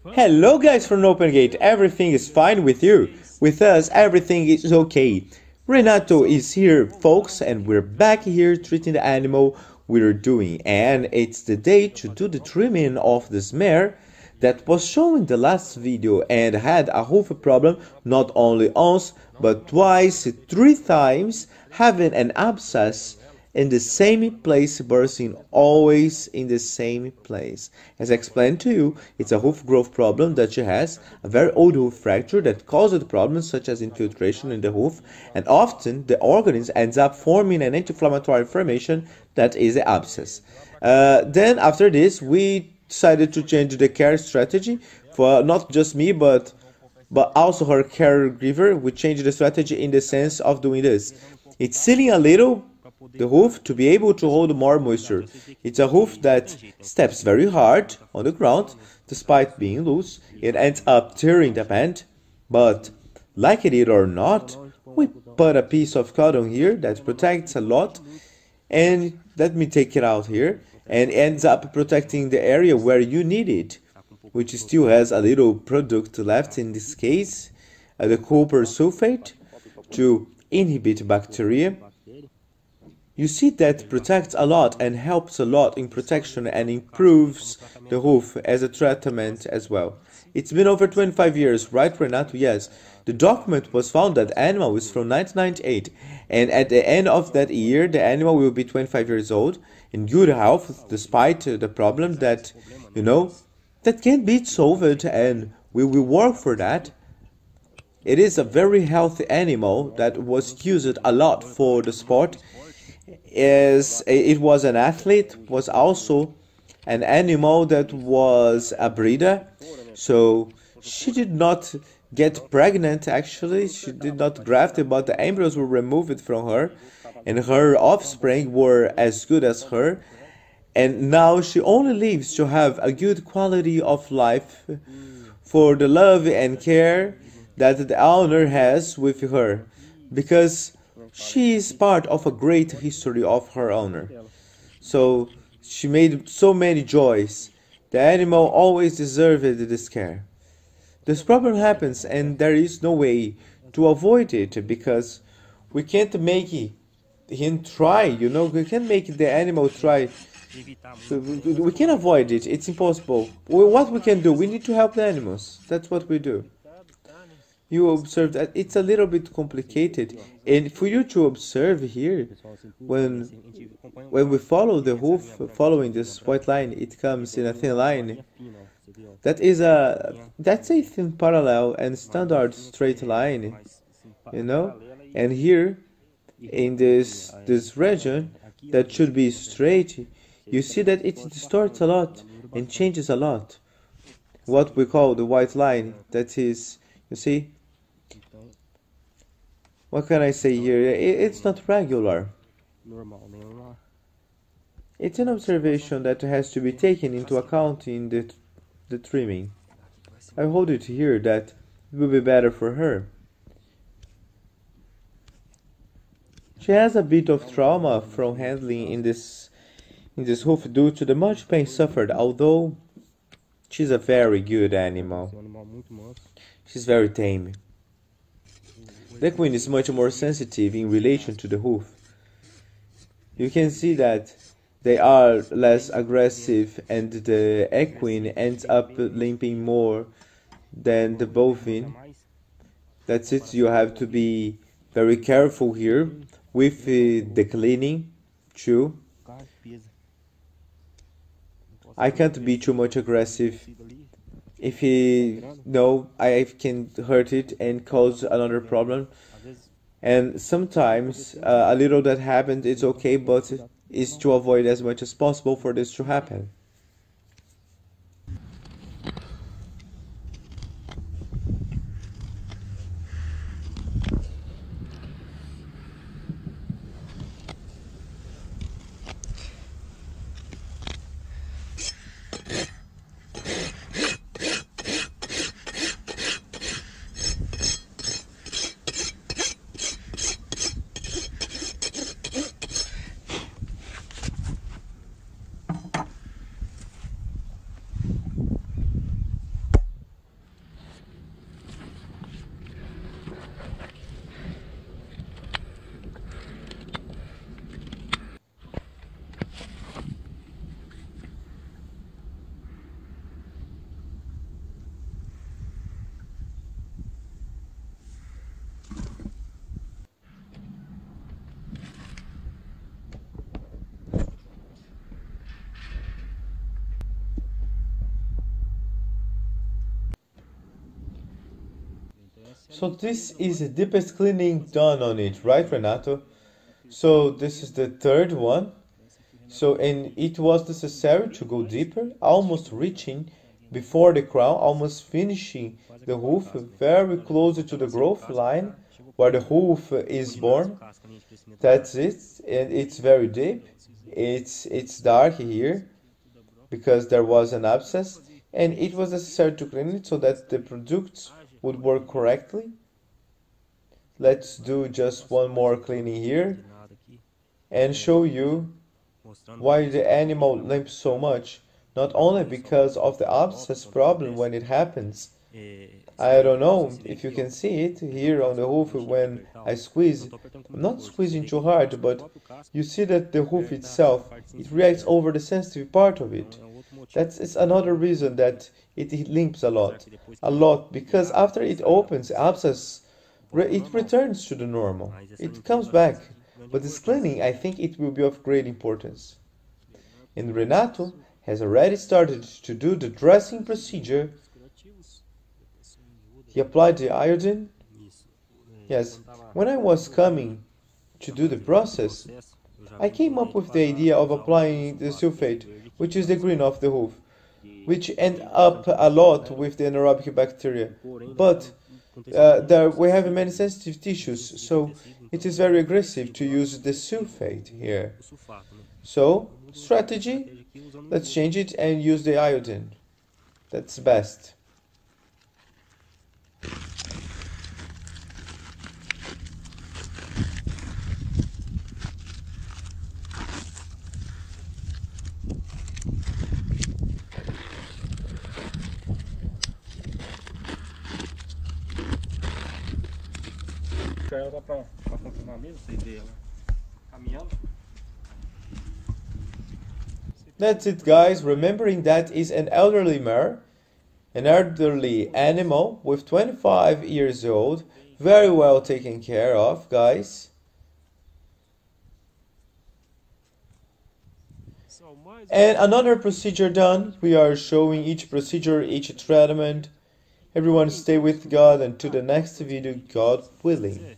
Hello guys from OpenGate, everything is fine with you? With us, everything is okay. Renato is here, folks, and we're back here treating the animal we're doing. And it's the day to do the trimming of this mare that was shown in the last video and had a hoof problem not only once, but twice, 3 times, having an abscess in the same place, bursting always in the same place. As I explained to you, it's a hoof growth problem that she has, a very old hoof fracture that caused problems such as infiltration in the hoof, and often the organism ends up forming an anti-inflammatory inflammation that is the abscess. Then after this, we decided to change the care strategy for not just me, but also her caregiver. We changed the strategy in the sense of doing this. It's sealing a little the hoof to be able to hold more moisture. It's a hoof that steps very hard on the ground, despite being loose. It ends up tearing the pant, but like it or not, we put a piece of cotton here that protects a lot, and let me take it out here, and ends up protecting the area where you need it, which still has a little product left, in this case, the copper sulfate, to inhibit bacteria. You see that protects a lot and helps a lot in protection and improves the hoof as a treatment as well. It's been over 25 years, right Renato? Yes. The document was found that animal is from 1998, and at the end of that year the animal will be 25 years old in good health despite the problem that, that can be solved, and we will work for that. It is a very healthy animal that was used a lot for the sport. It was an athlete, was also an animal that was a breeder, so she did not get pregnant. Actually, she did not graft it, but the embryos were removed from her, and her offspring were as good as her, and now she only lives to have a good quality of life for the love and care that the owner has with her, because she is part of a great history of her owner. So she made so many joys. The animal always deserved this care. This problem happens and there is no way to avoid it, because we can't make him try, we can't make the animal try. We can avoid it, it's impossible. What we can do, we need to help the animals. That's what we do. You observe that it's a little bit complicated, and for you to observe here, when we follow the hoof, following this white line, it comes in a thin line. That's a thin parallel and standard straight line, And here, in this region that should be straight, you see that it distorts a lot and changes a lot. What we call the white line, that is, you see. What can I say here? It's not regular. It's an observation that has to be taken into account in the trimming. I hold it here that it will be better for her. She has a bit of trauma from handling in this hoof due to the much pain suffered, although she's a very good animal. She's very tame. The equine is much more sensitive in relation to the hoof. You can see that they are less aggressive, and the equine ends up limping more than the bovine. That's it, you have to be very careful here with the cleaning too. I can't be too much aggressive. If I can hurt it and cause another problem. And sometimes a little that happens, it's okay, but it's to avoid as much as possible for this to happen. So this is the deepest cleaning done on it, right, Renato? So this is the third one. So, and it was necessary to go deeper, almost reaching before the crown, almost finishing the hoof, very close to the growth line where the hoof is born. That's it, and it's very deep. It's dark here because there was an abscess, and it was necessary to clean it so that the products would work correctly. Let's do just one more cleaning here and show you why the animal limps so much. Not only because of the abscess problem when it happens. I don't know if you can see it here on the hoof when I squeeze. I'm not squeezing too hard, but you see that the hoof itself, it reacts over the sensitive part of it. That's another reason that it limps a lot. A lot, because after it opens, the abscess, it returns to the normal. It comes back. But this cleaning, I think it will be of great importance. And Renato has already started to do the dressing procedure. He applied the iodine. Yes, when I was coming to do the process, I came up with the idea of applying the sulfate, which is the green of the hoof, which end up a lot with the anaerobic bacteria. But there we have many sensitive tissues, so it is very aggressive to use the sulfate here. So, strategy, let's change it and use the iodine. That's best. That's it, guys. Remembering that is an elderly mare, an elderly animal with 25 years old, very well taken care of, guys. And another procedure done. We are showing each procedure, each treatment. Everyone stay with God, and to the next video, God willing.